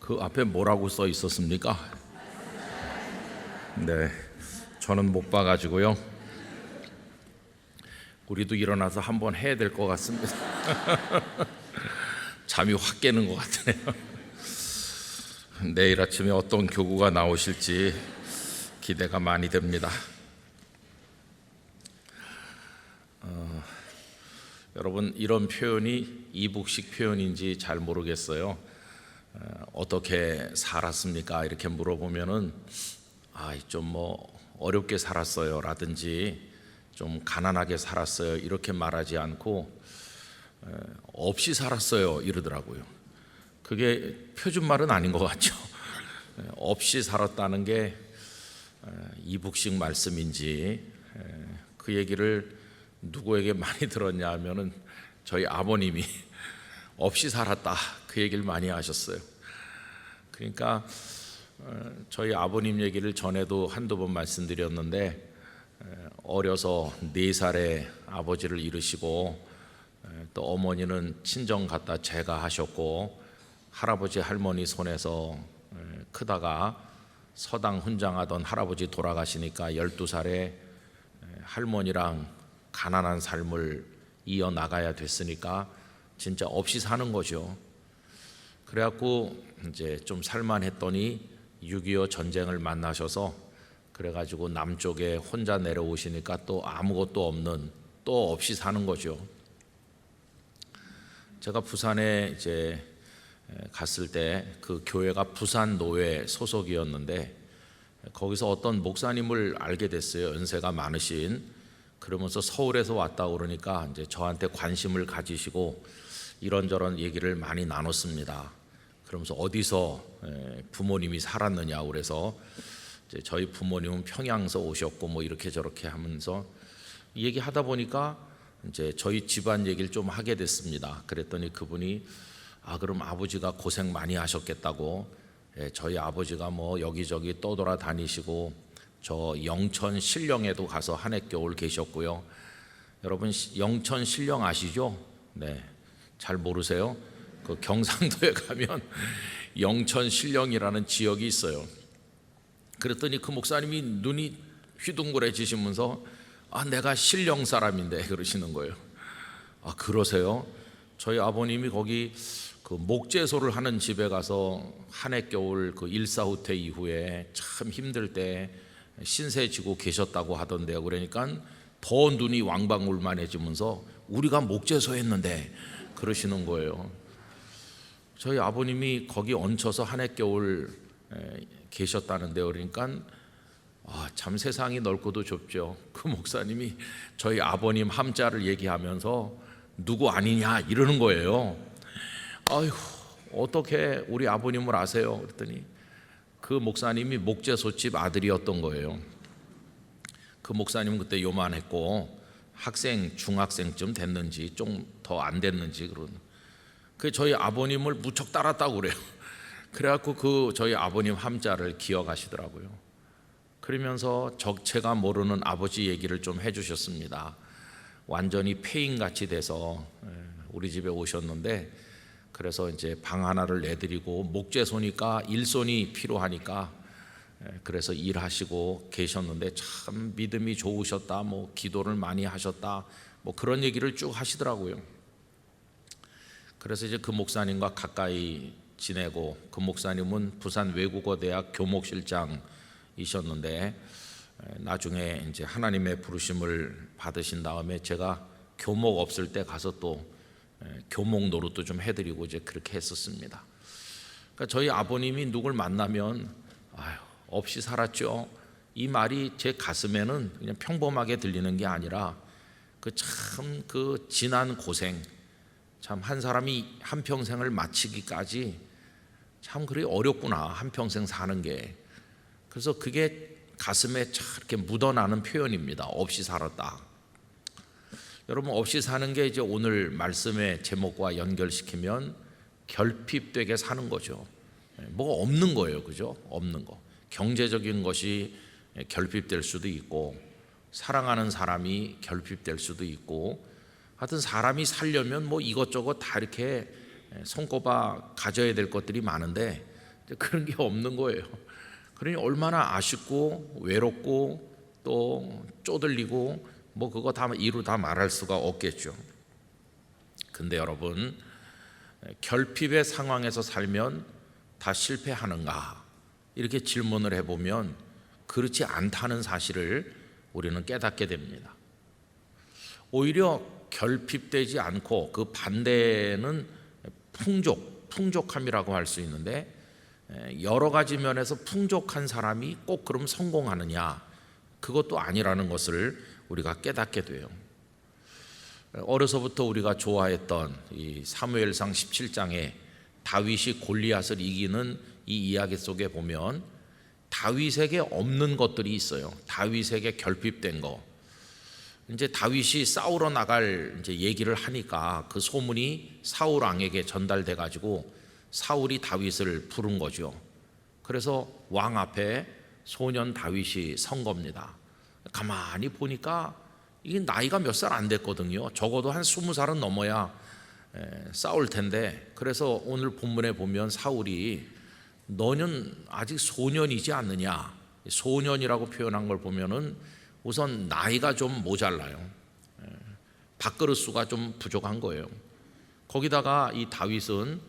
그 앞에 뭐라고 써 있었습니까? 네, 저는 못 봐가지고요. 우리도 일어나서 한번 해야 될 것 같습니다. 잠이 확 깨는 것 같네요. 내일 아침에 어떤 교구가 나오실지 기대가 많이 됩니다. 여러분, 이런 표현이 이북식 표현인지 잘 모르겠어요. 어떻게 살았습니까? 이렇게 물어보면은 좀 뭐 어렵게 살았어요 라든지 좀 가난하게 살았어요 이렇게 말하지 않고 없이 살았어요 이러더라고요. 그게 표준말은 아닌 것 같죠. 없이 살았다는 게 이북식 말씀인지 그 얘기를 누구에게 많이 들었냐 하면은 저희 아버님이 없이 살았다 그 얘기를 많이 하셨어요. 그러니까 저희 아버님 얘기를 전에도 한두 번 말씀드렸는데 어려서 4살에 아버지를 잃으시고 또 어머니는 친정 갔다 재가하셨고 할아버지 할머니 손에서 크다가 서당 훈장하던 할아버지 돌아가시니까 12살에 할머니랑 가난한 삶을 이어나가야 됐으니까 진짜 없이 사는 거죠. 그래갖고 이제 좀 살만했더니 6.25 전쟁을 만나셔서 그래가지고 남쪽에 혼자 내려오시니까 또 아무것도 없는 또 없이 사는 거죠. 제가 부산에 이제 갔을 때 그 교회가 부산 노회 소속이었는데 거기서 어떤 목사님을 알게 됐어요. 연세가 많으신. 그러면서 서울에서 왔다 그러니까 이제 저한테 관심을 가지시고 이런저런 얘기를 많이 나눴습니다. 그러면서 어디서 부모님이 살았느냐 그래서 이제 저희 부모님은 평양서 오셨고 뭐 이렇게 저렇게 하면서 얘기하다 보니까 이제 저희 집안 얘기를 좀 하게 됐습니다. 그랬더니 그분이 그럼 아버지가 고생 많이 하셨겠다고 저희 아버지가 뭐 여기저기 떠돌아다니시고 저 영천 신령에도 가서 한 해 겨울 계셨고요. 여러분 영천 신령 아시죠? 네, 잘 모르세요? 그 경상도에 가면 영천 신령이라는 지역이 있어요. 그랬더니 그 목사님이 눈이 휘둥그레지시면서 내가 신령 사람인데 그러시는 거예요. 그러세요? 저희 아버님이 거기 그 목재소를 하는 집에 가서 한 해 겨울 그 일사후퇴 이후에 참 힘들 때 신세 지고 계셨다고 하던데요. 그러니까 더 눈이 왕방울만해지면서 우리가 목재소 했는데 그러시는 거예요. 저희 아버님이 거기 얹혀서 한 해 겨울 계셨다는데요. 그러니까 참 세상이 넓고도 좁죠. 그 목사님이 저희 아버님 함자를 얘기하면서 누구 아니냐 이러는 거예요. 아이고 어떻게 우리 아버님을 아세요? 그랬더니 그 목사님이 목재소집 아들이었던 거예요. 그 목사님은 그때 요만했고 중학생쯤 됐는지 좀 더 안 됐는지 그 저희 아버님을 무척 따랐다고 그래요. 그래갖고 그 저희 아버님 함자를 기억하시더라고요. 그러면서 제가 모르는 아버지 얘기를 좀 해주셨습니다. 완전히 폐인같이 돼서 우리 집에 오셨는데 그래서 이제 방 하나를 내드리고 목재소니까 일손이 필요하니까 그래서 일하시고 계셨는데 참 믿음이 좋으셨다, 뭐 기도를 많이 하셨다, 뭐 그런 얘기를 쭉 하시더라고요. 그래서 이제 그 목사님과 가까이 지내고 그 목사님은 부산 외국어대학 교목실장이셨는데 나중에 이제 하나님의 부르심을 받으신 다음에 제가 교목 없을 때 가서 또 교목 노릇도 좀 해드리고 이제 그렇게 했었습니다. 그러니까 저희 아버님이 누굴 만나면 없이 살았죠. 이 말이 제 가슴에는 그냥 평범하게 들리는 게 아니라 그 지난 고생, 참 한 사람이 한 평생을 마치기까지 참 그리 어렵구나 한 평생 사는 게. 그래서 그게 가슴에 참 이렇게 묻어나는 표현입니다. 없이 살았다. 여러분 없이 사는 게 이제 오늘 말씀의 제목과 연결시키면 결핍되게 사는 거죠. 뭐가 없는 거예요, 그죠? 없는 거. 경제적인 것이 결핍될 수도 있고 사랑하는 사람이 결핍될 수도 있고 하여튼 사람이 살려면 뭐 이것저것 다 이렇게 손꼽아 가져야 될 것들이 많은데 그런 게 없는 거예요. 그러니 얼마나 아쉽고 외롭고 또 쪼들리고 뭐 그거 다 이루 다 말할 수가 없겠죠. 근데 여러분, 결핍의 상황에서 살면 다 실패하는가? 이렇게 질문을 해보면 그렇지 않다는 사실을 우리는 깨닫게 됩니다. 오히려 결핍되지 않고 그 반대는 풍족함이라고 할 수 있는데, 여러 가지 면에서 풍족한 사람이 꼭 그럼 성공하느냐? 그것도 아니라는 것을 우리가 깨닫게 돼요. 어려서부터 우리가 좋아했던 이 사무엘상 17장에 다윗이 골리앗을 이기는 이 이야기 속에 보면 다윗에게 없는 것들이 있어요. 다윗에게 결핍된 거. 이제 다윗이 싸우러 나갈 이제 얘기를 하니까 그 소문이 사울 왕에게 전달돼 가지고 사울이 다윗을 부른 거죠. 그래서 왕 앞에 소년 다윗이 선 겁니다. 가만히 보니까 이게 나이가 몇 살 안 됐거든요. 적어도 한 20살은 넘어야 싸울 텐데, 그래서 오늘 본문에 보면 사울이 너는 아직 소년이지 않느냐, 소년이라고 표현한 걸 보면은 우선 나이가 좀 모자라요. 밥그릇 수가 좀 부족한 거예요. 거기다가 이 다윗은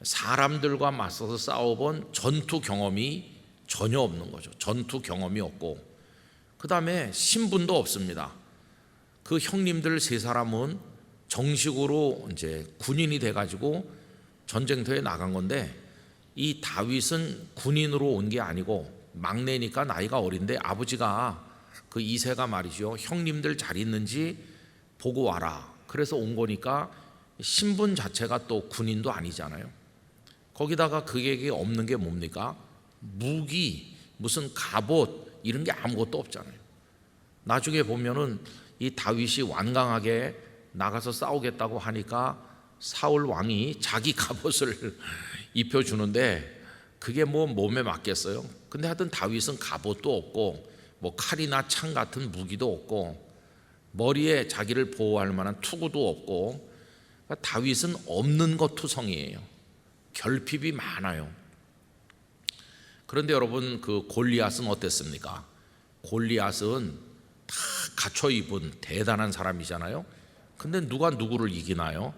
사람들과 맞서서 싸워본 전투 경험이 전혀 없는 거죠. 전투 경험이 없고, 그 다음에 신분도 없습니다. 그 형님들 세 사람은 정식으로 이제 군인이 돼가지고 전쟁터에 나간 건데, 이 다윗은 군인으로 온 게 아니고 막내니까 나이가 어린데 아버지가 그 이세가 말이죠, 형님들 잘 있는지 보고 와라. 그래서 온 거니까 신분 자체가 또 군인도 아니잖아요. 거기다가 그에게 없는 게 뭡니까? 무기, 무슨 갑옷 이런 게 아무것도 없잖아요. 나중에 보면은 이 다윗이 완강하게 나가서 싸우겠다고 하니까 사울 왕이 자기 갑옷을 입혀주는데 그게 뭐 몸에 맞겠어요? 근데 하여튼 다윗은 갑옷도 없고 뭐 칼이나 창 같은 무기도 없고 머리에 자기를 보호할 만한 투구도 없고, 그러니까 다윗은 없는 것 투성이에요. 결핍이 많아요. 그런데 여러분, 그 골리앗은 어땠습니까? 골리앗은 다 갖춰 입은 대단한 사람이잖아요. 근데 누가 누구를 이기나요?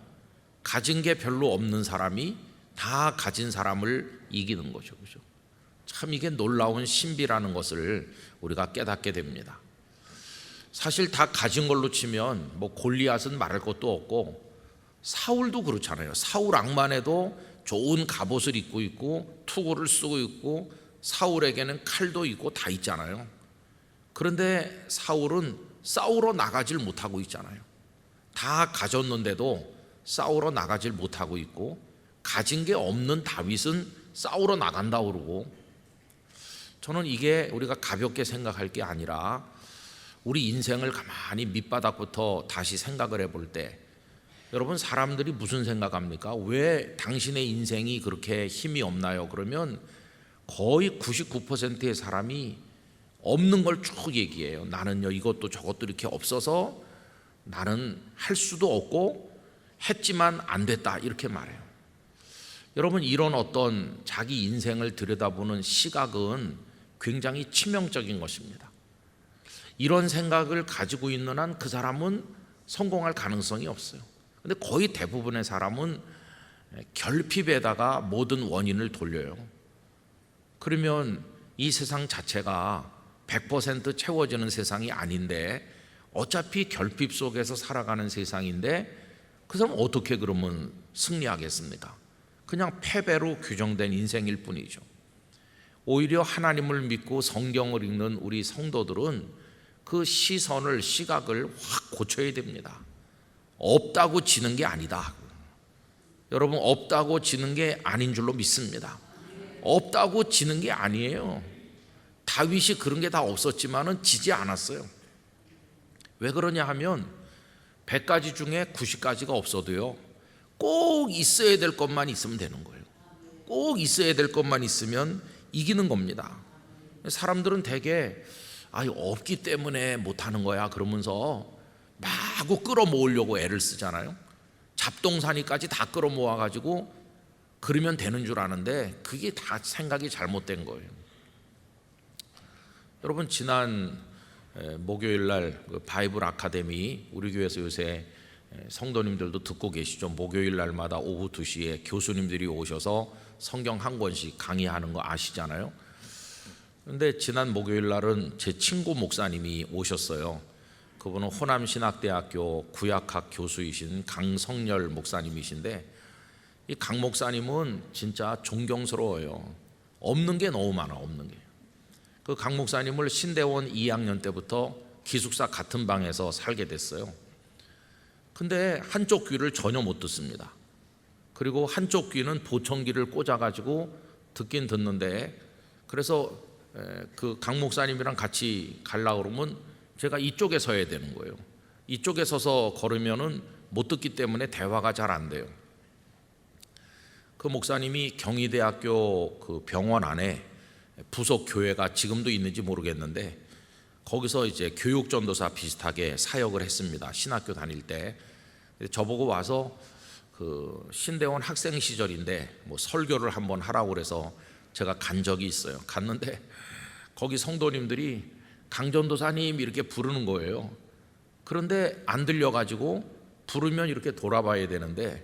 가진 게 별로 없는 사람이 다 가진 사람을 이기는 거죠. 그죠? 참 이게 놀라운 신비라는 것을 우리가 깨닫게 됩니다. 사실 다 가진 걸로 치면 뭐 골리앗은 말할 것도 없고 사울도 그렇잖아요. 사울 왕만 해도 좋은 갑옷을 입고 있고 투구를 쓰고 있고 사울에게는 칼도 있고 다 있잖아요. 그런데 사울은 싸우러 나가질 못하고 있잖아요. 다 가졌는데도 싸우러 나가질 못하고 있고, 가진 게 없는 다윗은 싸우러 나간다 그러고, 저는 이게 우리가 가볍게 생각할 게 아니라 우리 인생을 가만히 밑바닥부터 다시 생각을 해볼 때, 여러분, 사람들이 무슨 생각합니까? 왜 당신의 인생이 그렇게 힘이 없나요? 그러면 거의 99%의 사람이 없는 걸 쭉 얘기해요. 나는요 이것도 저것도 이렇게 없어서 나는 할 수도 없고 했지만 안 됐다, 이렇게 말해요. 여러분, 이런 어떤 자기 인생을 들여다보는 시각은 굉장히 치명적인 것입니다. 이런 생각을 가지고 있는 한 그 사람은 성공할 가능성이 없어요. 근데 거의 대부분의 사람은 결핍에다가 모든 원인을 돌려요. 그러면 이 세상 자체가 100% 채워지는 세상이 아닌데, 어차피 결핍 속에서 살아가는 세상인데 그 사람은 어떻게 그러면 승리하겠습니까? 그냥 패배로 규정된 인생일 뿐이죠. 오히려 하나님을 믿고 성경을 읽는 우리 성도들은 그 시각을 확 고쳐야 됩니다. 없다고 지는 게 아니다. 여러분, 없다고 지는 게 아닌 줄로 믿습니다. 없다고 지는 게 아니에요. 다윗이 그런 게 다 없었지만은 지지 않았어요. 왜 그러냐 하면 100가지 중에 90가지가 없어도요, 꼭 있어야 될 것만 있으면 되는 거예요. 꼭 있어야 될 것만 있으면 이기는 겁니다. 사람들은 대개 없기 때문에 못하는 거야 그러면서 마구 끌어모으려고 애를 쓰잖아요. 잡동사니까지 다 끌어모아 가지고 그러면 되는 줄 아는데 그게 다 생각이 잘못된 거예요. 여러분, 지난 목요일 날 바이블 아카데미, 우리 교회에서 요새 성도님들도 듣고 계시죠. 목요일 날마다 오후 2시에 교수님들이 오셔서 성경 한 권씩 강의하는 거 아시잖아요. 그런데 지난 목요일 날은 제 친구 목사님이 오셨어요. 그분은 호남신학대학교 구약학 교수이신 강성열 목사님이신데, 이 강 목사님은 진짜 존경스러워요. 없는 게 너무 많아, 없는 게. 그 강 목사님을 신대원 2학년 때부터 기숙사 같은 방에서 살게 됐어요. 근데 한쪽 귀를 전혀 못 듣습니다. 그리고 한쪽 귀는 보청기를 꽂아가지고 듣긴 듣는데, 그래서 그 강 목사님이랑 같이 가려고 그러면 제가 이쪽에 서야 되는 거예요. 이쪽에 서서 걸으면은 못 듣기 때문에 대화가 잘 안 돼요. 그 목사님이 경희대학교 그 병원 안에 부속 교회가 지금도 있는지 모르겠는데, 거기서 이제 교육전도사 비슷하게 사역을 했습니다. 신학교 다닐 때. 저보고 와서 그 신대원 학생 시절인데 뭐 설교를 한번 하라고 그래서 제가 간 적이 있어요. 갔는데 거기 성도님들이 강전도사님 이렇게 부르는 거예요. 그런데 안 들려가지고 부르면 이렇게 돌아봐야 되는데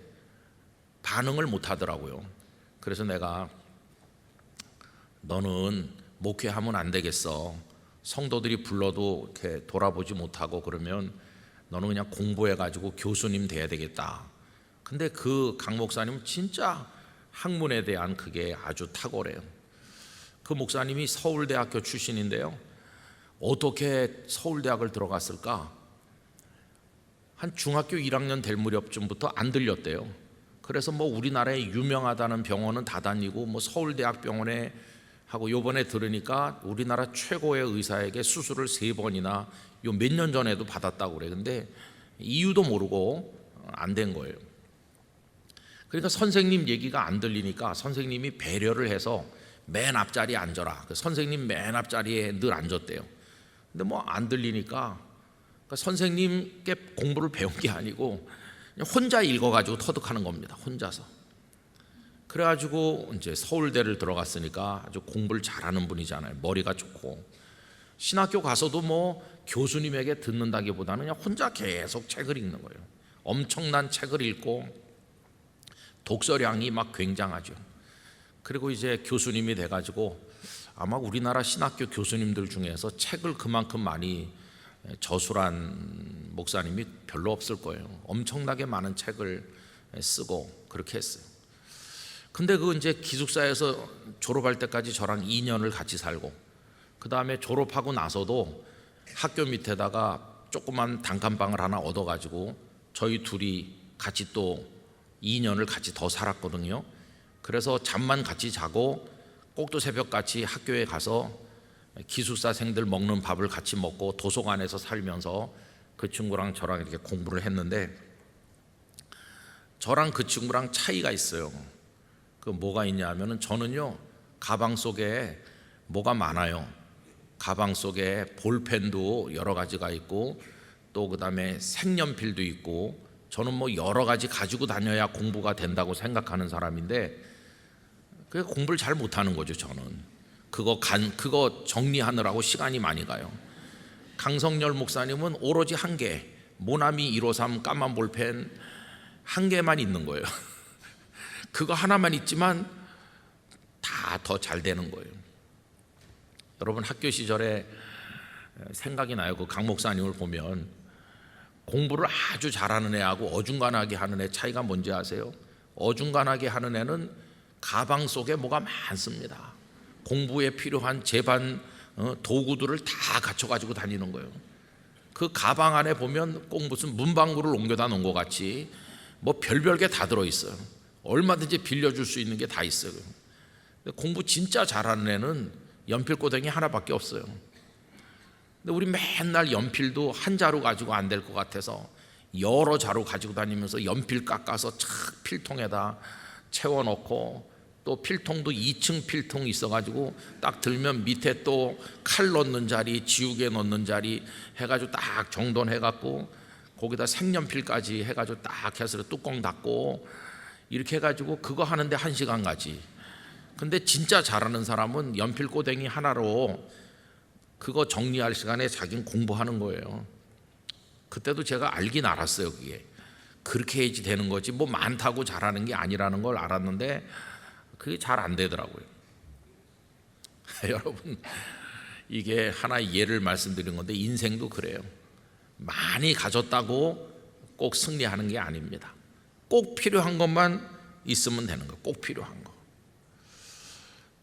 반응을 못 하더라고요. 그래서 내가, 너는 목회하면 안 되겠어. 성도들이 불러도 이렇게 돌아보지 못하고 그러면 너는 그냥 공부해가지고 교수님 돼야 되겠다. 근데 그 강 목사님은 진짜 학문에 대한 그게 아주 탁월해요. 그 목사님이 서울대학교 출신인데요. 어떻게 서울대학을 들어갔을까? 한 중학교 1학년 될 무렵쯤부터 안 들렸대요. 그래서 뭐 우리나라에 유명하다는 병원은 다 다니고 뭐 서울대학 병원에 하고, 요번에 들으니까 우리나라 최고의 의사에게 수술을 3번이나 요 몇 년 전에도 받았다고 그래. 근데 이유도 모르고 안 된 거예요. 그러니까 선생님 얘기가 안 들리니까 선생님이 배려를 해서 맨 앞자리에 앉아라. 선생님 맨 앞자리에 늘 앉았대요. 근데 뭐 안 들리니까 그러니까 선생님께 공부를 배운 게 아니고 그냥 혼자 읽어가지고 터득하는 겁니다. 혼자서. 그래가지고 이제 서울대를 들어갔으니까 아주 공부를 잘하는 분이잖아요. 머리가 좋고. 신학교 가서도 뭐 교수님에게 듣는다기보다는 그냥 혼자 계속 책을 읽는 거예요. 엄청난 책을 읽고 독서량이 막 굉장하죠. 그리고 이제 교수님이 돼가지고 아마 우리나라 신학교 교수님들 중에서 책을 그만큼 많이 저술한 목사님이 별로 없을 거예요. 엄청나게 많은 책을 쓰고 그렇게 했어요. 근데 그 이제 기숙사에서 졸업할 때까지 저랑 2년을 같이 살고, 그 다음에 졸업하고 나서도 학교 밑에다가 조그만 단칸방을 하나 얻어가지고 저희 둘이 같이 또 2년을 같이 더 살았거든요. 그래서 잠만 같이 자고 꼭두 새벽같이 학교에 가서 기숙사생들 먹는 밥을 같이 먹고 도서관에서 살면서 그 친구랑 저랑 이렇게 공부를 했는데, 저랑 그 친구랑 차이가 있어요. 그 뭐가 있냐 하면은, 저는요 가방 속에 뭐가 많아요. 가방 속에 볼펜도 여러 가지가 있고 또 그다음에 색연필도 있고, 저는 뭐 여러 가지 가지고 다녀야 공부가 된다고 생각하는 사람인데, 그 공부를 잘 못하는 거죠. 저는 그거 정리하느라고 시간이 많이 가요. 강성열 목사님은 오로지 한 개, 모나미 153 까만 볼펜 한 개만 있는 거예요. 그거 하나만 있지만 다 더 잘 되는 거예요. 여러분, 학교 시절에 생각이 나요. 그 강 목사님을 보면 공부를 아주 잘하는 애하고 어중간하게 하는 애 차이가 뭔지 아세요? 어중간하게 하는 애는 가방 속에 뭐가 많습니다. 공부에 필요한 제반 도구들을 다 갖춰가지고 다니는 거예요. 그 가방 안에 보면 꼭 무슨 문방구를 옮겨다 놓은 것 같이 뭐 별별 게 다 들어있어요. 얼마든지 빌려줄 수 있는 게 다 있어요. 공부 진짜 잘하는 애는 연필고댕이 하나밖에 없어요. 근데 우리 맨날 연필도 한 자루 가지고 안 될 것 같아서 여러 자루 가지고 다니면서 연필 깎아서 착 필통에다 채워놓고, 또 필통도 2층 필통 있어가지고 딱 들면 밑에 또 칼 넣는 자리, 지우개 넣는 자리 해가지고 딱 정돈해갖고 거기다 색연필까지 해가지고 딱 해서 뚜껑 닫고 이렇게 해가지고 그거 하는데 1시간 가지. 근데 진짜 잘하는 사람은 연필꼬댕이 하나로 그거 정리할 시간에 자기는 공부하는 거예요. 그때도 제가 알긴 알았어요. 그게 그렇게 해야지 되는 거지 뭐 많다고 잘하는 게 아니라는 걸 알았는데 그게 잘 안 되더라고요. 여러분, 이게 하나의 예를 말씀드린 건데 인생도 그래요. 많이 가졌다고 꼭 승리하는 게 아닙니다. 꼭 필요한 것만 있으면 되는 거예요. 꼭 필요한 거.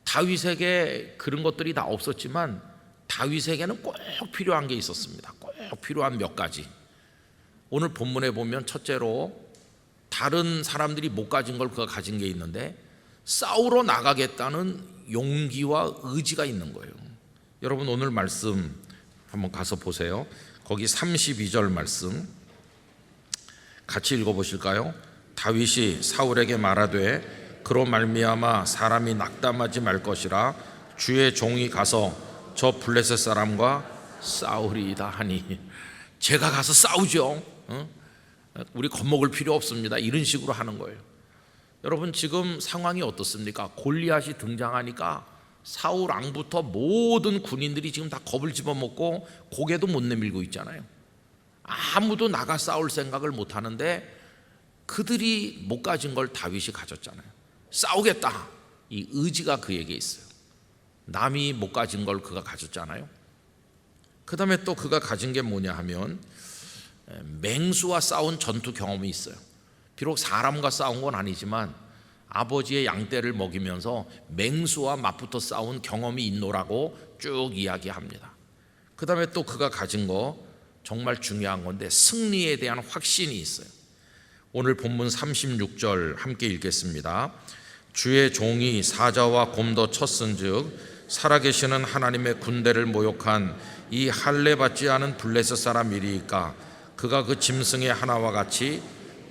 다윗에게 그런 것들이 다 없었지만 다윗에게는 꼭 필요한 게 있었습니다. 꼭 필요한 몇 가지. 오늘 본문에 보면 첫째로 다른 사람들이 못 가진 걸 그가 가진 게 있는데 싸우러 나가겠다는 용기와 의지가 있는 거예요. 여러분 오늘 말씀 한번 가서 보세요. 거기 32절 말씀 같이 읽어보실까요? 다윗이 사울에게 말하되 그로 말미암아 사람이 낙담하지 말 것이라 주의 종이 가서 저 블레셋 사람과 싸우리이다 하니 제가 가서 싸우죠. 우리 겁먹을 필요 없습니다. 이런 식으로 하는 거예요. 여러분 지금 상황이 어떻습니까? 골리앗이 등장하니까 사울 왕부터 모든 군인들이 지금 다 겁을 집어먹고 고개도 못 내밀고 있잖아요. 아무도 나가 싸울 생각을 못 하는데 그들이 못 가진 걸 다윗이 가졌잖아요. 싸우겠다, 이 의지가 그에게 있어요. 남이 못 가진 걸 그가 가졌잖아요. 그 다음에 또 그가 가진 게 뭐냐 하면 맹수와 싸운 전투 경험이 있어요. 비록 사람과 싸운 건 아니지만 아버지의 양떼를 먹이면서 맹수와 맞붙어 싸운 경험이 있노라고 쭉 이야기합니다. 그 다음에 또 그가 가진 거 정말 중요한 건데 승리에 대한 확신이 있어요. 오늘 본문 36절 함께 읽겠습니다. 주의 종이 사자와 곰도 쳤은즉 살아계시는 하나님의 군대를 모욕한 이 할례 받지 않은 블레셋 사람이리이까 그가 그 짐승의 하나와 같이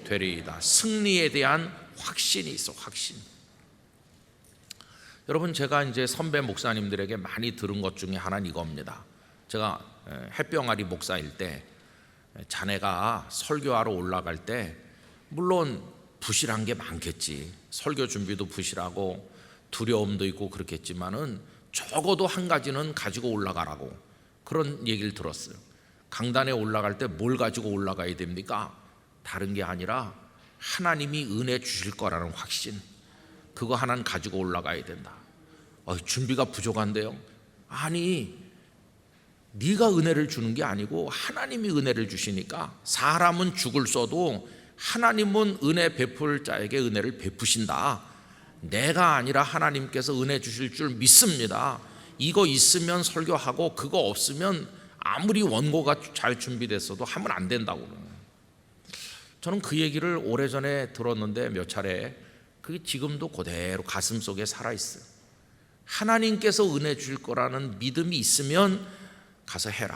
되리이다. 승리에 대한 확신이 있어. 확신. 여러분 제가 이제 선배 목사님들에게 많이 들은 것 중에 하나는 이겁니다. 제가 햇병아리 목사일 때 자네가 설교하러 올라갈 때 물론 부실한 게 많겠지. 설교 준비도 부실하고 두려움도 있고 그렇겠지만은 적어도 한 가지는 가지고 올라가라고 그런 얘기를 들었어요. 강단에 올라갈 때 뭘 가지고 올라가야 됩니까? 다른 게 아니라 하나님이 은혜 주실 거라는 확신, 그거 하나는 가지고 올라가야 된다. 준비가 부족한데요? 아니, 네가 은혜를 주는 게 아니고 하나님이 은혜를 주시니까 사람은 죽을 써도 하나님은 은혜 베풀 자에게 은혜를 베푸신다. 내가 아니라 하나님께서 은혜 주실 줄 믿습니다. 이거 있으면 설교하고 그거 없으면 아무리 원고가 잘 준비됐어도 하면 안 된다고. 저는 그 얘기를 오래전에 들었는데 몇 차례 그게 지금도 그대로 가슴속에 살아있어요. 하나님께서 은혜 주실 거라는 믿음이 있으면 가서 해라.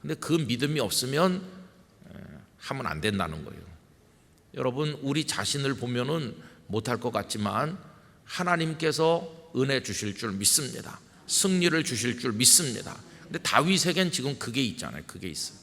근데 그 믿음이 없으면 하면 안 된다는 거예요. 여러분 우리 자신을 보면은 못할 것 같지만 하나님께서 은혜 주실 줄 믿습니다. 승리를 주실 줄 믿습니다. 근데 다윗에겐 지금 그게 있잖아요. 그게 있어요.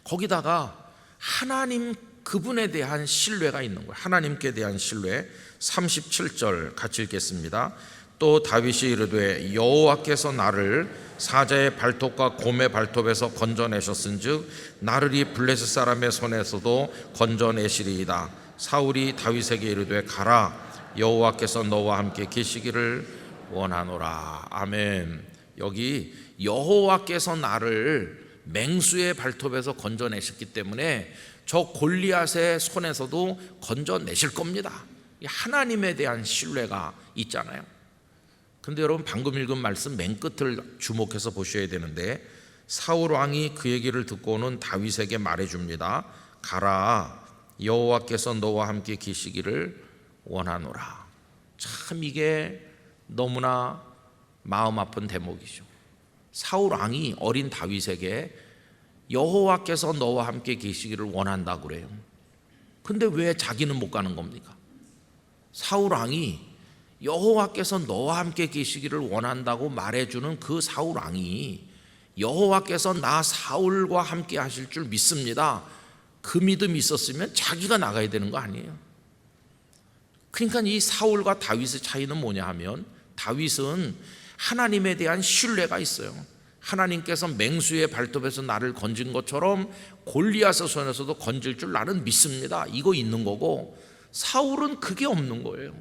거기다가 하나님 그분에 대한 신뢰가 있는 거예요. 하나님께 대한 신뢰. 37절 같이 읽겠습니다. 또 다윗이 이르되 여호와께서 나를 사자의 발톱과 곰의 발톱에서 건져내셨은즉 나를 이 블레셋 사람의 손에서도 건져내시리이다. 사울이 다윗에게 이르되 가라, 여호와께서 너와 함께 계시기를 원하노라. 아멘. 여기 여호와께서 나를 맹수의 발톱에서 건져내셨기 때문에 저 골리앗의 손에서도 건져내실 겁니다. 하나님에 대한 신뢰가 있잖아요. 근데 여러분 방금 읽은 말씀 맨 끝을 주목해서 보셔야 되는데 사울 왕이 그 얘기를 듣고는 다윗에게 말해줍니다. 가라, 여호와께서 너와 함께 계시기를 원하노라. 참 이게 너무나 마음 아픈 대목이죠. 사울 왕이 어린 다윗에게 여호와께서 너와 함께 계시기를 원한다고 그래요. 근데 왜 자기는 못 가는 겁니까? 사울 왕이 여호와께서 너와 함께 계시기를 원한다고 말해주는 그 사울 왕이 여호와께서 나 사울과 함께 하실 줄 믿습니다. 그 믿음이 있었으면 자기가 나가야 되는 거 아니에요. 그러니까 이 사울과 다윗의 차이는 뭐냐 하면, 다윗은 하나님에 대한 신뢰가 있어요. 하나님께서 맹수의 발톱에서 나를 건진 것처럼 골리앗의 손에서도 건질 줄 나는 믿습니다, 이거 있는 거고, 사울은 그게 없는 거예요.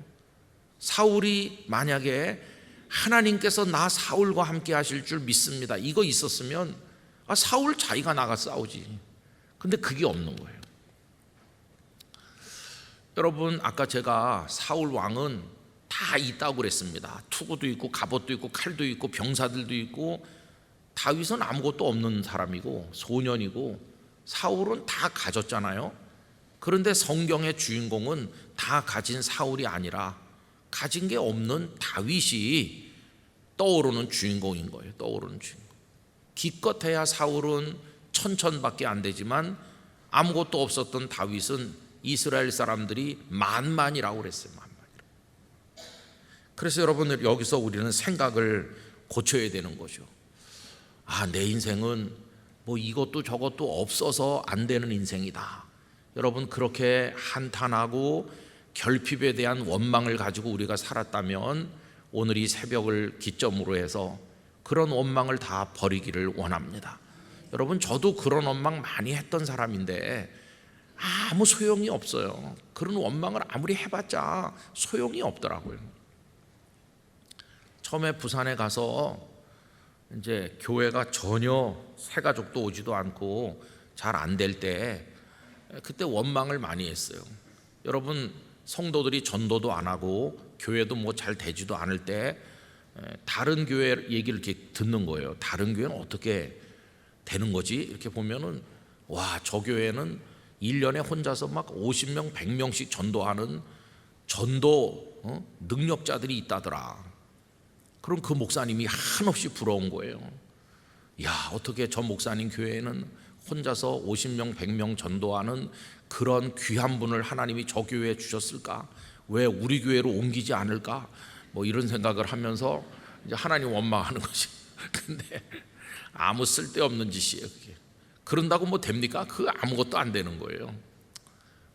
사울이 만약에 하나님께서 나 사울과 함께 하실 줄 믿습니다, 이거 있었으면 사울 자기가 나가 싸우지. 근데 그게 없는 거예요. 여러분, 아까 제가 사울 왕은 다 있다고 그랬습니다. 투구도 있고 갑옷도 있고 칼도 있고 병사들도 있고. 다윗은 아무것도 없는 사람이고 소년이고, 사울은 다 가졌잖아요. 그런데 성경의 주인공은 다 가진 사울이 아니라 가진 게 없는 다윗이 떠오르는 주인공인 거예요. 떠오르는 주인공. 기껏해야 사울은 천천밖에 안 되지만 아무것도 없었던 다윗은 이스라엘 사람들이 만만이라고 그랬어요. 만만이라고. 그래서 여러분, 여기서 우리는 생각을 고쳐야 되는 거죠. 내 인생은 뭐 이것도 저것도 없어서 안 되는 인생이다. 여러분, 그렇게 한탄하고 결핍에 대한 원망을 가지고 우리가 살았다면 오늘 이 새벽을 기점으로 해서 그런 원망을 다 버리기를 원합니다. 여러분, 저도 그런 원망 많이 했던 사람인데 아무 소용이 없어요. 그런 원망을 아무리 해봤자 소용이 없더라고요. 처음에 부산에 가서 이제 교회가 전혀 새가족도 오지도 않고 잘 안 될 때, 그때 원망을 많이 했어요. 여러분, 성도들이 전도도 안 하고 교회도 뭐 잘 되지도 않을 때 다른 교회 얘기를 이렇게 듣는 거예요. 다른 교회는 어떻게 되는 거지? 이렇게 보면은, 와, 저 교회는 1년에 혼자서 막 50명, 100명씩 전도하는 전도 능력자들이 있다더라. 그럼 그 목사님이 한없이 부러운 거예요. 야, 어떻게 저 목사님 교회에는 혼자서 50명, 100명 전도하는 그런 귀한 분을 하나님이 저 교회에 주셨을까? 왜 우리 교회로 옮기지 않을까? 뭐 이런 생각을 하면서 이제 하나님 원망하는 거지. 근데 아무 쓸데없는 짓이에요, 그게. 그런다고 뭐 됩니까? 그 아무것도 안 되는 거예요.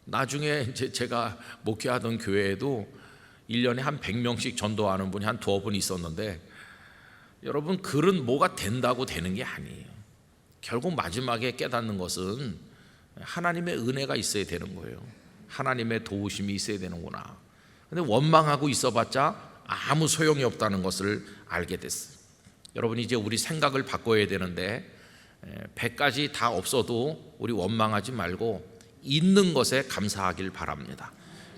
나중에 이제 제가 목회하던 교회에도 1년에 한 100명씩 전도하는 분이 한 2분 있었는데, 여러분, 글은 뭐가 된다고 되는 게 아니에요. 결국 마지막에 깨닫는 것은 하나님의 은혜가 있어야 되는 거예요. 하나님의 도우심이 있어야 되는구나. 근데 원망하고 있어봤자 아무 소용이 없다는 것을 알게 됐어요. 여러분, 이제 우리 생각을 바꿔야 되는데 100가지 다 없어도 우리 원망하지 말고 있는 것에 감사하길 바랍니다.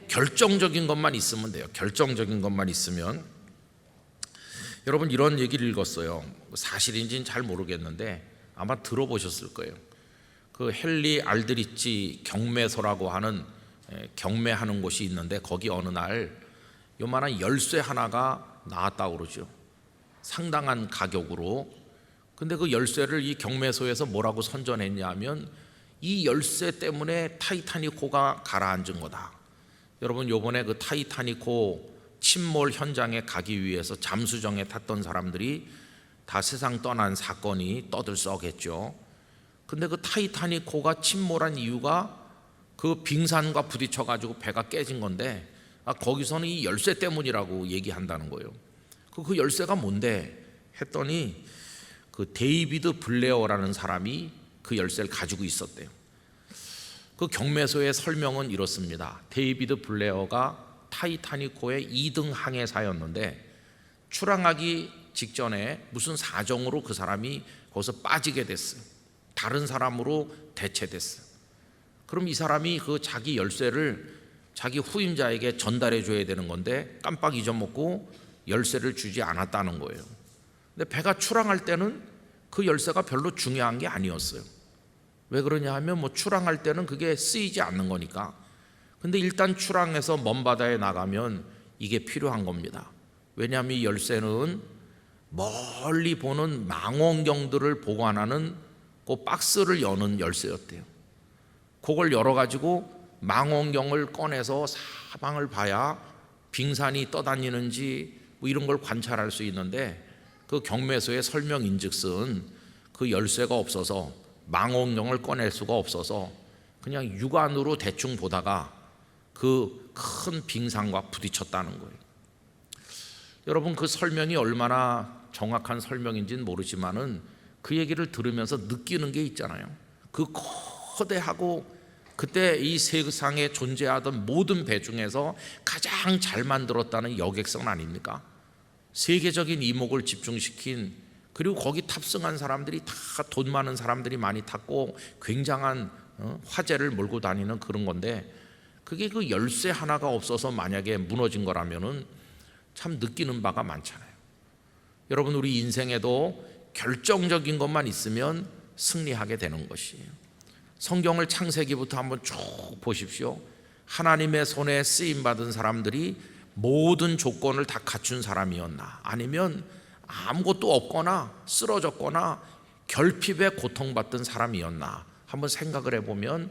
결정적인 것만 있으면 돼요. 결정적인 것만 있으면. 여러분, 이런 얘기를 읽었어요. 사실인지는 잘 모르겠는데 아마 들어보셨을 거예요. 그 헨리 알드리치 경매소라고 하는 경매하는 곳이 있는데, 거기 어느 날 요만한 열쇠 하나가 나왔다고 그러죠. 상당한 가격으로. 근데 그 열쇠를 이 경매소에서 뭐라고 선전했냐 하면, 이 열쇠 때문에 타이타닉호가 가라앉은 거다. 여러분, 요번에 그 타이타닉호 침몰 현장에 가기 위해서 잠수정에 탔던 사람들이 다 세상 떠난 사건이 떠들썩했죠. 근데 그 타이타닉호가 침몰한 이유가 그 빙산과 부딪혀 가지고 배가 깨진 건데, 거기서는 이 열쇠 때문이라고 얘기한다는 거예요. 그 열쇠가 뭔데 했더니, 그 데이비드 블레어라는 사람이 그 열쇠를 가지고 있었대요. 그 경매소의 설명은 이렇습니다. 데이비드 블레어가 타이타닉호의 2등 항해사였는데 출항하기 직전에 무슨 사정으로 그 사람이 거기서 빠지게 됐어요. 다른 사람으로 대체됐어요. 그럼 이 사람이 그 자기 열쇠를 자기 후임자에게 전달해 줘야 되는 건데 깜빡 잊어먹고 열쇠를 주지 않았다는 거예요. 근데 배가 출항할 때는 그 열쇠가 별로 중요한 게 아니었어요. 왜 그러냐 하면 뭐 출항할 때는 그게 쓰이지 않는 거니까. 근데 일단 출항해서 먼 바다에 나가면 이게 필요한 겁니다. 왜냐하면 이 열쇠는 멀리 보는 망원경들을 보관하는 그 박스를 여는 열쇠였대요. 그걸 열어가지고 망원경을 꺼내서 사방을 봐야 빙산이 떠다니는지 뭐 이런 걸 관찰할 수 있는데, 그 경매소의 설명인즉슨 그 그 열쇠가 없어서 망원경을 꺼낼 수가 없어서 그냥 육안으로 대충 보다가 그 큰 빙산과 부딪혔다는 거예요. 여러분, 그 설명이 얼마나 정확한 설명인지는 모르지만은 그 얘기를 들으면서 느끼는 게 있잖아요. 그 거대하고 그때 이 세상에 존재하던 모든 배 중에서 가장 잘 만들었다는 여객선 아닙니까? 세계적인 이목을 집중시킨, 그리고 거기 탑승한 사람들이 다 돈 많은 사람들이 많이 탔고 굉장한 화제를 몰고 다니는 그런 건데, 그게 그 열쇠 하나가 없어서 만약에 무너진 거라면은 참 느끼는 바가 많잖아요. 여러분, 우리 인생에도 결정적인 것만 있으면 승리하게 되는 것이에요. 성경을 창세기부터 한번 쭉 보십시오. 하나님의 손에 쓰임받은 사람들이 모든 조건을 다 갖춘 사람이었나, 아니면 아무것도 없거나 쓰러졌거나 결핍에 고통받던 사람이었나, 한번 생각을 해보면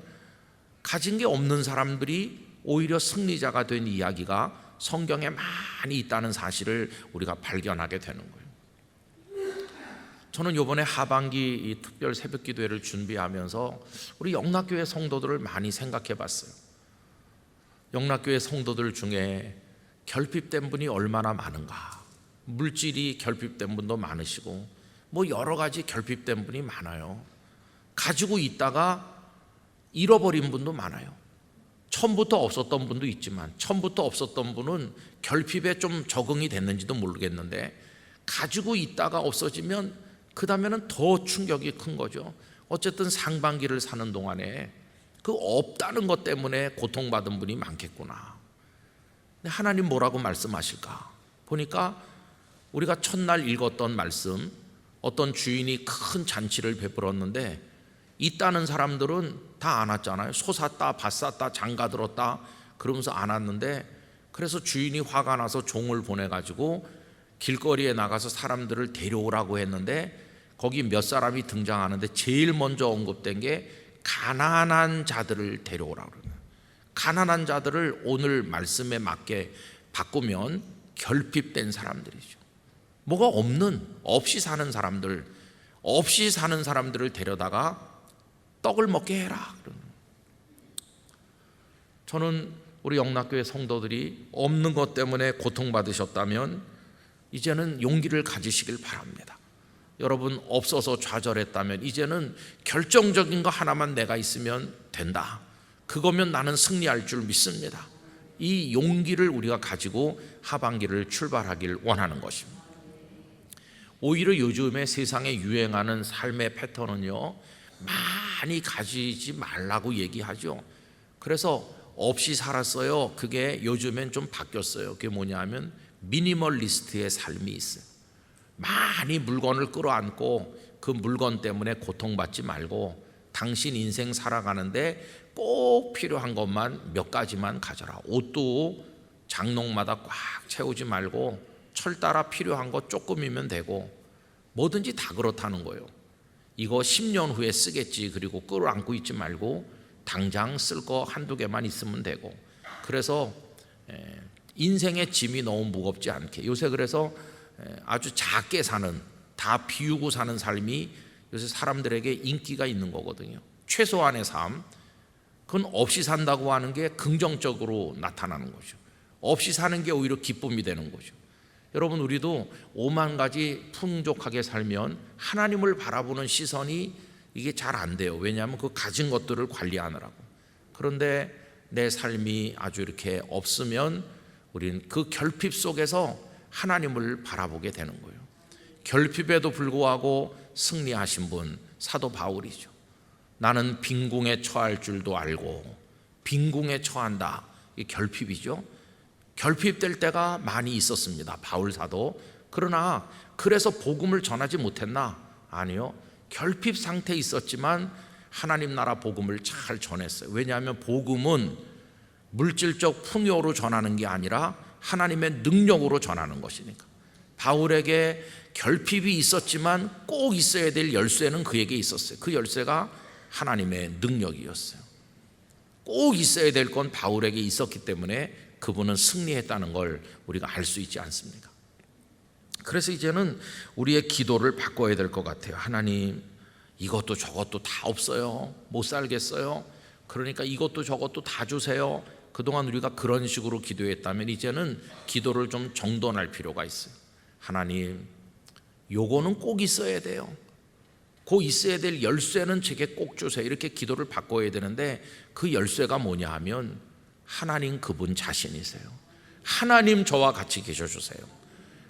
가진 게 없는 사람들이 오히려 승리자가 된 이야기가 성경에 많이 있다는 사실을 우리가 발견하게 되는 거예요. 저는 이번에 하반기 이 특별 새벽 기도회를 준비하면서 우리 영락교회 성도들을 많이 생각해 봤어요. 영락교회 성도들 중에 결핍된 분이 얼마나 많은가. 물질이 결핍된 분도 많으시고 뭐 여러 가지 결핍된 분이 많아요. 가지고 있다가 잃어버린 분도 많아요. 처음부터 없었던 분도 있지만, 처음부터 없었던 분은 결핍에 좀 적응이 됐는지도 모르겠는데, 가지고 있다가 없어지면 그 다음에는 더 충격이 큰 거죠. 어쨌든 상반기를 사는 동안에 그 없다는 것 때문에 고통받은 분이 많겠구나. 근데 하나님 뭐라고 말씀하실까? 보니까 우리가 첫날 읽었던 말씀, 어떤 주인이 큰 잔치를 베풀었는데 있다는 사람들은 다 안 왔잖아요. 소 샀다, 밭 샀다, 장가 들었다 그러면서 안 왔는데, 그래서 주인이 화가 나서 종을 보내가지고 길거리에 나가서 사람들을 데려오라고 했는데, 거기 몇 사람이 등장하는데 제일 먼저 언급된 게 가난한 자들을 데려오라고 그래요. 가난한 자들을 오늘 말씀에 맞게 바꾸면 결핍된 사람들이죠. 뭐가 없이 사는 사람들, 없이 사는 사람들을 데려다가 떡을 먹게 해라. 저는 우리 영락교회 성도들이 없는 것 때문에 고통받으셨다면 이제는 용기를 가지시길 바랍니다. 여러분, 없어서 좌절했다면 이제는 결정적인 거 하나만 내가 있으면 된다. 그거면 나는 승리할 줄 믿습니다. 이 용기를 우리가 가지고 하반기를 출발하길 원하는 것입니다. 오히려 요즘에 세상에 유행하는 삶의 패턴은요, 많이 가지지 말라고 얘기하죠. 그래서 없이 살았어요. 그게 요즘엔 좀 바뀌었어요. 그게 뭐냐 하면 미니멀리스트의 삶이 있어요. 많이 물건을 끌어안고 그 물건 때문에 고통받지 말고 당신 인생 살아가는데 꼭 필요한 것만 몇 가지만 가져라. 옷도 장롱마다 꽉 채우지 말고 철 따라 필요한 것 조금이면 되고, 뭐든지 다 그렇다는 거예요. 이거 10년 후에 쓰겠지, 그리고 끌어안고 있지 말고 당장 쓸 거 한두 개만 있으면 되고. 그래서 인생의 짐이 너무 무겁지 않게, 요새 그래서 아주 작게 사는, 다 비우고 사는 삶이 요새 사람들에게 인기가 있는 거거든요. 최소한의 삶, 그건 없이 산다고 하는 게 긍정적으로 나타나는 거죠. 없이 사는 게 오히려 기쁨이 되는 거죠. 여러분, 우리도 5만 가지 풍족하게 살면 하나님을 바라보는 시선이 이게 잘 안 돼요. 왜냐하면 그 가진 것들을 관리하느라고. 그런데 내 삶이 아주 이렇게 없으면 우리는 그 결핍 속에서 하나님을 바라보게 되는 거예요. 결핍에도 불구하고 승리하신 분, 사도 바울이죠. 나는 빈궁에 처할 줄도 알고, 빈궁에 처한다. 이 결핍이죠. 결핍될 때가 많이 있었습니다, 바울 사도. 그러나 그래서 복음을 전하지 못했나? 아니요. 결핍 상태에 있었지만 하나님 나라 복음을 잘 전했어요. 왜냐하면 복음은 물질적 풍요로 전하는 게 아니라 하나님의 능력으로 전하는 것이니까. 바울에게 결핍이 있었지만 꼭 있어야 될 열쇠는 그에게 있었어요. 그 열쇠가 하나님의 능력이었어요. 꼭 있어야 될 건 바울에게 있었기 때문에 그분은 승리했다는 걸 우리가 알 수 있지 않습니까? 그래서 이제는 우리의 기도를 바꿔야 될 것 같아요. 하나님, 이것도 저것도 다 없어요. 못 살겠어요. 그러니까 이것도 저것도 다 주세요. 그동안 우리가 그런 식으로 기도했다면 이제는 기도를 좀 정돈할 필요가 있어요. 하나님, 요거는 꼭 있어야 돼요. 그 있어야 될 열쇠는 제게 꼭 주세요. 이렇게 기도를 바꿔야 되는데 그 열쇠가 뭐냐 하면 하나님 그분 자신이세요. 하나님 저와 같이 계셔주세요.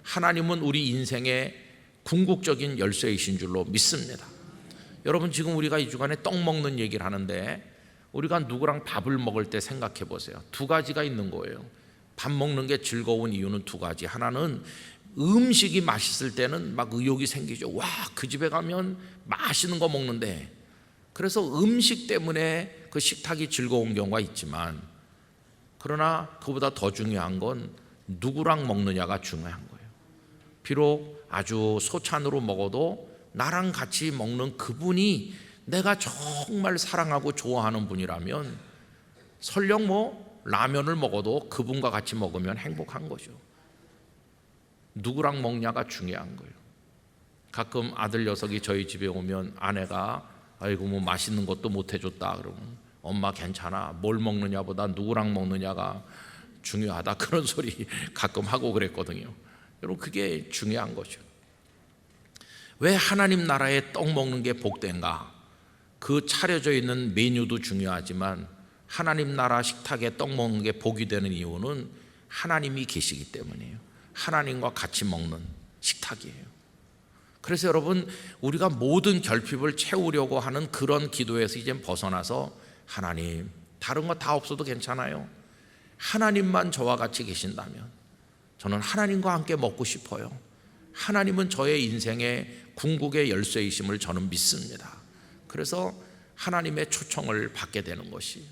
하나님은 우리 인생의 궁극적인 열쇠이신 줄로 믿습니다. 여러분, 지금 우리가 이 주간에 떡 먹는 얘기를 하는데 우리가 누구랑 밥을 먹을 때 생각해 보세요. 두 가지가 있는 거예요. 밥 먹는 게 즐거운 이유는 두 가지. 하나는 음식이 맛있을 때는 막 의욕이 생기죠. 와, 그 집에 가면 맛있는 거 먹는데. 그래서 음식 때문에 그 식탁이 즐거운 경우가 있지만, 그러나 그보다 더 중요한 건 누구랑 먹느냐가 중요한 거예요. 비록 아주 소찬으로 먹어도 나랑 같이 먹는 그분이 내가 정말 사랑하고 좋아하는 분이라면 설령 라면을 먹어도 그분과 같이 먹으면 행복한 거죠. 누구랑 먹냐가 중요한 거예요. 가끔 아들 녀석이 저희 집에 오면 아내가 아이고 맛있는 것도 못 해줬다 그러면 엄마 괜찮아, 뭘 먹느냐보다 누구랑 먹느냐가 중요하다, 그런 소리 가끔 하고 그랬거든요. 여러분, 그게 중요한 거죠. 왜 하나님 나라에 떡 먹는 게 복된가? 그 차려져 있는 메뉴도 중요하지만 하나님 나라 식탁에 떡 먹는 게 복이 되는 이유는 하나님이 계시기 때문이에요. 하나님과 같이 먹는 식탁이에요. 그래서 여러분, 우리가 모든 결핍을 채우려고 하는 그런 기도에서 이제 벗어나서 하나님, 다른 거 다 없어도 괜찮아요. 하나님만 저와 같이 계신다면 저는 하나님과 함께 먹고 싶어요. 하나님은 저의 인생의 궁극의 열쇠이심을 저는 믿습니다. 그래서 하나님의 초청을 받게 되는 것이,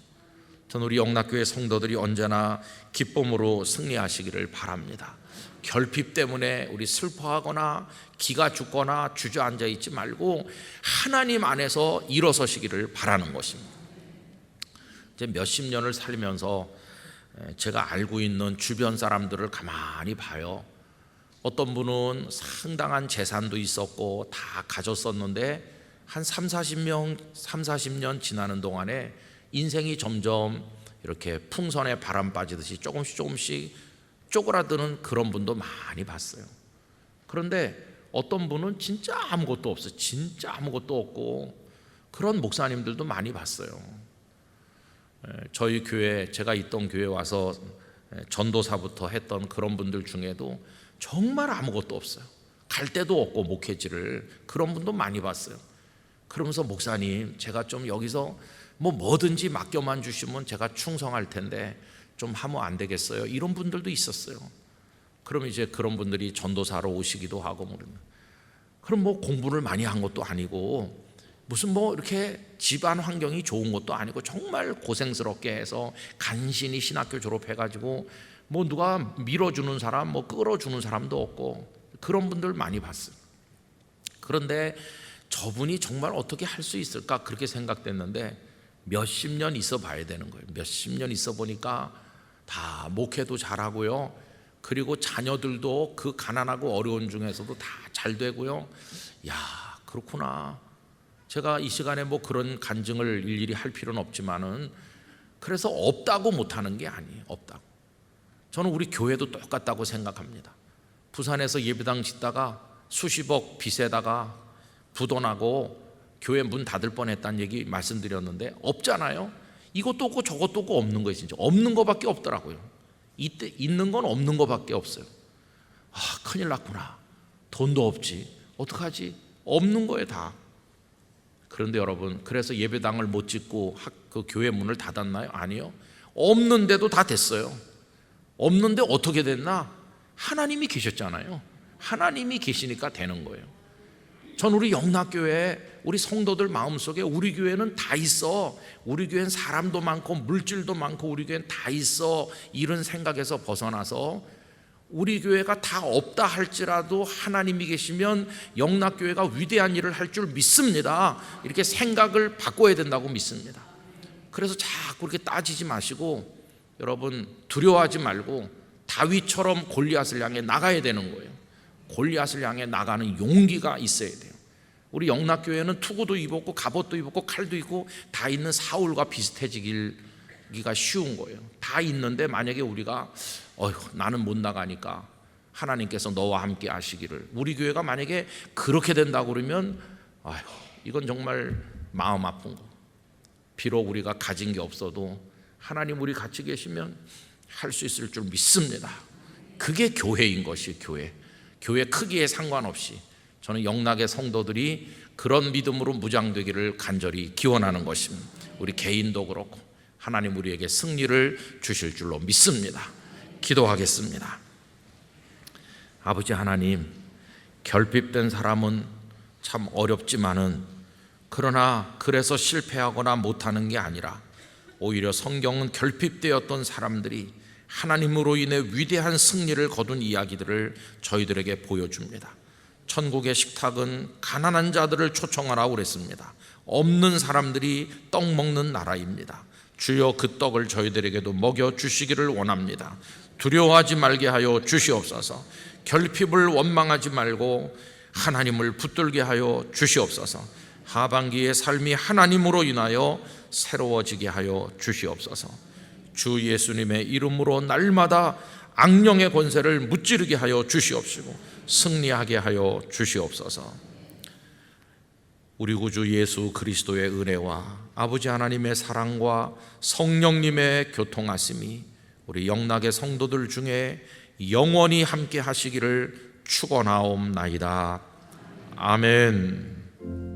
저는 우리 영락교회 성도들이 언제나 기쁨으로 승리하시기를 바랍니다. 결핍 때문에 우리 슬퍼하거나 기가 죽거나 주저앉아 있지 말고 하나님 안에서 일어서시기를 바라는 것입니다. 이제 몇십 년을 살면서 제가 알고 있는 주변 사람들을 가만히 봐요. 어떤 분은 상당한 재산도 있었고 다 가졌었는데 한 30년 지나는 동안에 인생이 점점 이렇게 풍선에 바람 빠지듯이 조금씩 쪼그라드는 그런 분도 많이 봤어요. 그런데 어떤 분은 진짜 아무것도 없어요. 진짜 아무것도 없고 그런 목사님들도 많이 봤어요. 저희 교회, 제가 있던 교회 와서 전도사부터 했던 그런 분들 중에도 정말 아무것도 없어요. 갈 데도 없고 목회지를, 그런 분도 많이 봤어요. 그러면서 목사님, 제가 좀 여기서 뭐든지 맡겨만 주시면 제가 충성할 텐데 좀 하면 안 되겠어요? 이런 분들도 있었어요. 그럼 이제 그런 분들이 전도사로 오시기도 하고 그럼 공부를 많이 한 것도 아니고 무슨 이렇게 집안 환경이 좋은 것도 아니고 정말 고생스럽게 해서 간신히 신학교 졸업해가지고 누가 밀어주는 사람, 끌어주는 사람도 없고 그런 분들 많이 봤어요. 그런데 저분이 정말 어떻게 할 수 있을까 그렇게 생각됐는데 몇십 년 있어 봐야 되는 거예요. 몇십 년 있어 보니까 다 목회도 잘하고요, 그리고 자녀들도 그 가난하고 어려운 중에서도 다 잘 되고요. 야, 그렇구나. 제가 이 시간에 그런 간증을 일일이 할 필요는 없지만은, 그래서 없다고 못하는 게 아니에요. 없다고. 저는 우리 교회도 똑같다고 생각합니다. 부산에서 예배당 짓다가 수십억 빚에다가 부도나고 교회 문 닫을 뻔했다는 얘기 말씀드렸는데 없잖아요. 이것도 없고 저것도 없고 없는 거예요. 진짜 없는 거밖에 없더라고요. 이때 있는 건 없는 거밖에 없어요. 아, 큰일 났구나. 돈도 없지, 어떡하지? 없는 거예요 다. 그런데 여러분, 그래서 예배당을 못 짓고 그 교회 문을 닫았나요? 아니요. 없는데도 다 됐어요. 없는데 어떻게 됐나? 하나님이 계셨잖아요. 하나님이 계시니까 되는 거예요. 전 우리 영락교회 우리 성도들 마음속에 우리 교회는 다 있어, 우리 교회는 사람도 많고 물질도 많고 우리 교회는 다 있어, 이런 생각에서 벗어나서 우리 교회가 다 없다 할지라도 하나님이 계시면 영락교회가 위대한 일을 할 줄 믿습니다. 이렇게 생각을 바꿔야 된다고 믿습니다. 그래서 자꾸 이렇게 따지지 마시고 여러분, 두려워하지 말고 다윗처럼 골리앗을 향해 나가야 되는 거예요. 골리앗을 향해 나가는 용기가 있어야 돼요. 우리 영락교회는 투구도 입었고 갑옷도 입었고 칼도 있고 다 있는 사울과 비슷해지기가 쉬운 거예요. 다 있는데 만약에 우리가 나는 못 나가니까 하나님께서 너와 함께 하시기를, 우리 교회가 만약에 그렇게 된다고 그러면 이건 정말 마음 아픈 거. 비록 우리가 가진 게 없어도 하나님 우리 같이 계시면 할 수 있을 줄 믿습니다. 그게 교회인 것이 교회 크기에 상관없이 저는 영락의 성도들이 그런 믿음으로 무장되기를 간절히 기원하는 것입니다. 우리 개인도 그렇고 하나님 우리에게 승리를 주실 줄로 믿습니다. 기도하겠습니다. 아버지 하나님, 결핍된 사람은 참 어렵지만은 그러나 그래서 실패하거나 못하는 게 아니라 오히려 성경은 결핍되었던 사람들이 하나님으로 인해 위대한 승리를 거둔 이야기들을 저희들에게 보여줍니다. 천국의 식탁은 가난한 자들을 초청하라고 그랬습니다. 없는 사람들이 떡 먹는 나라입니다. 주여 그 떡을 저희들에게도 먹여 주시기를 원합니다. 두려워하지 말게 하여 주시옵소서. 결핍을 원망하지 말고 하나님을 붙들게 하여 주시옵소서. 하반기의 삶이 하나님으로 인하여 새로워지게 하여 주시옵소서. 주 예수님의 이름으로 날마다 악령의 권세를 무찌르게 하여 주시옵시고 승리하게 하여 주시옵소서. 우리 구주 예수 그리스도의 은혜와 아버지 하나님의 사랑과 성령님의 교통하심이 우리 영락의 성도들 중에 영원히 함께 하시기를 축원하옵나이다. 아멘.